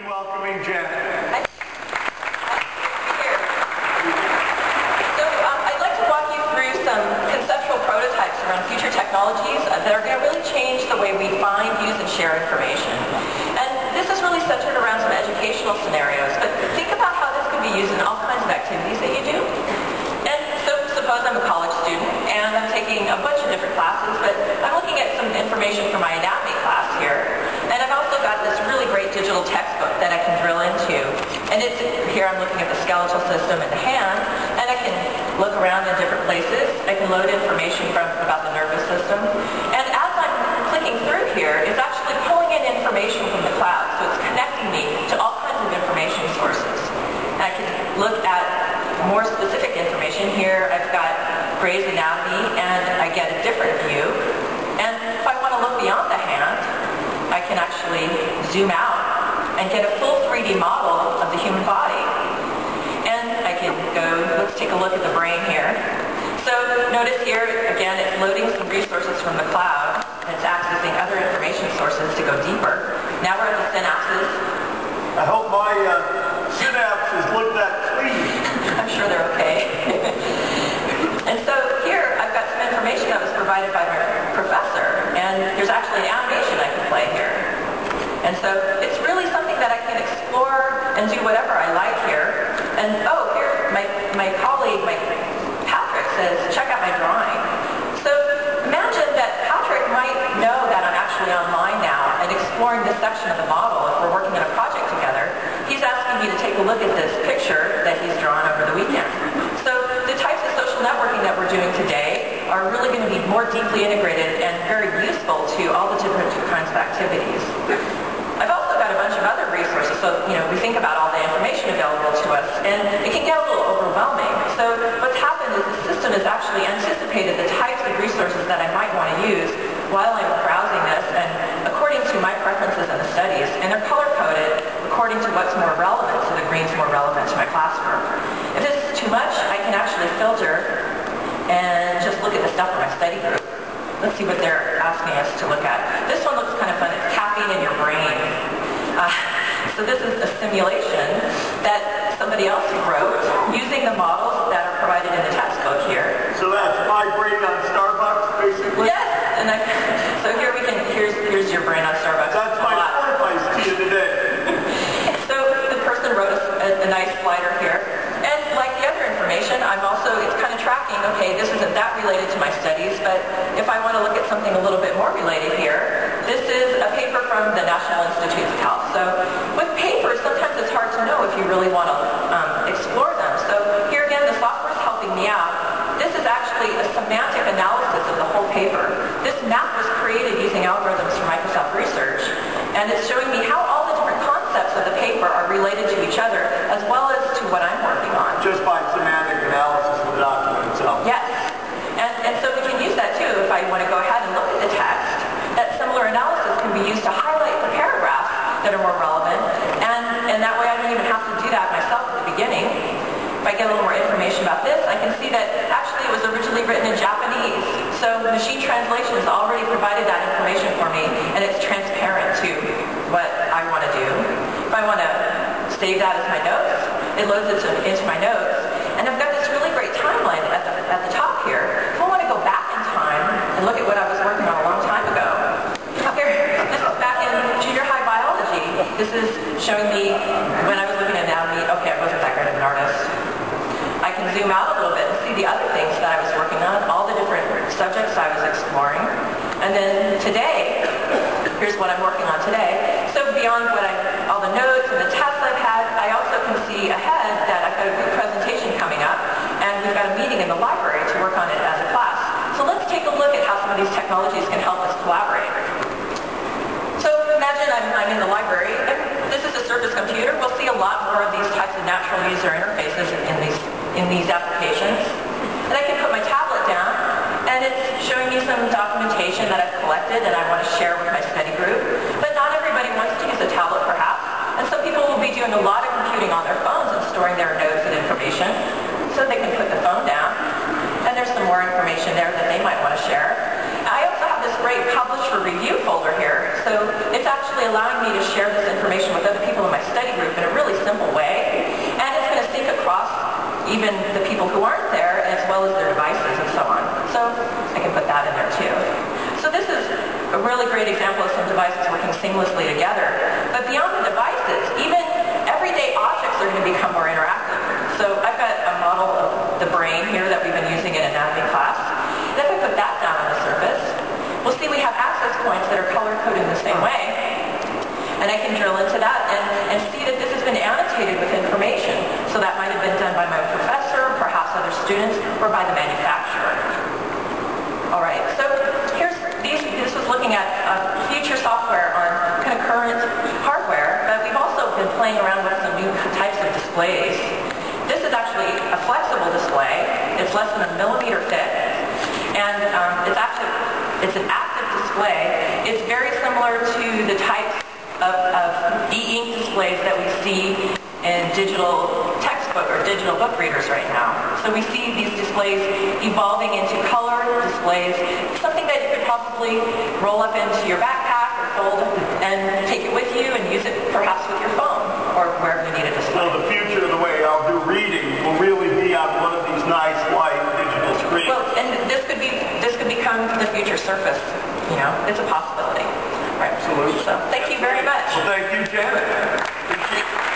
welcoming Janet. I'd like to walk you through some conceptual prototypes around future technologies that are going to really change the way we find, use, and share information. And this is really centered around some educational scenarios, but think about how this could be used in all kinds of activities that you do. And so suppose I'm a college student and I'm taking a bunch of different classes, but I'm looking at some information from my anatomy class here. And I've also got this really great digital textbook that I can drill into. And here I'm looking at the skeletal system in the hand, and I can look around in different places. I can load information about the nervous system. And as I'm clicking through here, it's actually pulling in information from the cloud. So it's connecting me to all kinds of information sources. And I can look at more specific information. Here I've got Gray's Anatomy, and I get a different view. And if I want to look beyond the hand, I can actually zoom out and get a full 3D model of the human body. And I can go, let's take a look at the brain here. So notice here, again, it's loading some resources from the cloud, and it's accessing other information sources to go deeper. Now we're at the synapses. I hope my synapses look that clean. I'm sure they're okay. And so here, I've got some information that was provided by my professor, and there's actually an animation I can play here. And so it's really something that I can explore and do whatever I like here. And oh, here, my colleague, Patrick says, check out my drawing. So imagine that Patrick might know that I'm actually online now and exploring this section of the model if we're working on a project together. He's asking me to take a look at this picture that he's drawn over the weekend. So the types of social networking that we're doing today are really going to be more deeply integrated and very useful to all the different kinds of activities. I've also got a bunch of other resources, so we think about all the information available to us, and it can get a little overwhelming. So what's happened is the system has actually anticipated the types of resources that I might want to use while I'm browsing this, and according to my preferences in the studies, and they're color-coded according to what's more relevant, so the green's more relevant to my classroom. If this is too much, I can actually filter and just look at the stuff in my study group. Let's see what they're asking us to look at. This one looks kind of fun. It's caffeine in your brain. So this is a simulation that somebody else wrote using the models that are provided in the textbook here. So that's my brain on Starbucks, basically? Yes. And so here we can, here's your brain on Starbucks. That's my fourth ice tea today. So the person wrote a nice slider here. And like the other information, it's kind of tracking, okay, this isn't that related to my studies, but if I want to look at something a little bit more related here, this is a paper from the National Institutes of Health. So with papers, sometimes it's hard to know if you really want to explore them. So here again, the software is helping me out. This is actually a semantic analysis of the whole paper. This map was created using algorithms from Microsoft Research, and it's showing me how all the different concepts of the paper are related to each other, as well as to what I'm working on. Just by semantic analysis of the document itself. Yes. And so we can use that too if I want to go ahead and look at the text. That similar analysis can be used to highlight the paragraphs that are more relevant, and that way I don't even have to do that myself at the beginning. If I get a little more information about this, I can see that actually it was originally written in Japanese. So machine translation has already provided that information for me, and it's transparent to what I want to do. If I want to save that as my notes, it loads it into my notes. And I've got this really great timeline at the top here. If I want to go back in time and look at what I was working on a long time ago. Here, this is back in junior high biology. This is showing me when I was looking at anatomy. Okay, I wasn't that great of an artist. I can zoom out a little bit and see the other things that I was working on, all the different subjects I was exploring. And then today, here's what I'm working on today. So beyond all the notes and the tests I've had, I also can see ahead that I've got a group presentation coming up, and we've got a meeting in the library to work on it as a class. So let's take a look at how some of these technologies can help us collaborate. So imagine I'm in the library, and this is a Surface computer. We'll see a lot more of these types of natural user interfaces in these applications. And I can put my tablet down, and it's showing me some documentation that I've collected and I want to share with my study group. But not everybody wants to use a tablet, perhaps. And some people will be doing a lot of computing on their phones and storing their notes and information, so they can put the phone down. And there's some more information there that they might want to share. I also have this great Publish for Review folder here. So if it's actually allowing me to share this information with other people in my study group in a really simple way, and it's going to sync across even the people who aren't there, as well as their devices and so on. So I can put that in there too. So this is a really great example of some devices working seamlessly together. But beyond the devices, even everyday objects are going to become more interactive. So I've got a model of the brain here that we've been using in anatomy class. And if I put that down on the surface, we'll see we have access points that are color-coded in the same way. And I can drill into that and see that this has been annotated with information. So that might have been done by my professor, perhaps other students, or by the manufacturer. All right, so this was looking at future software on kind of current hardware, but we've also been playing around with some new types of displays. This is actually a flexible display. It's less than 1 millimeter thick, and it's an active display. It's very similar to the types of e-ink displays that we see in digital textbook or digital book readers right now. So we see these displays evolving into color displays, something that you could probably roll up into your backpack or fold and take it with you and use it perhaps with your phone or wherever you need a display. So the future of the way I'll do reading will really be on one of these nice white digital screens. Well, and this could become the future Surface. You know, it's a possibility. Right. Absolutely. So thank you very much. Well, thank you, Janet. Appreciate it.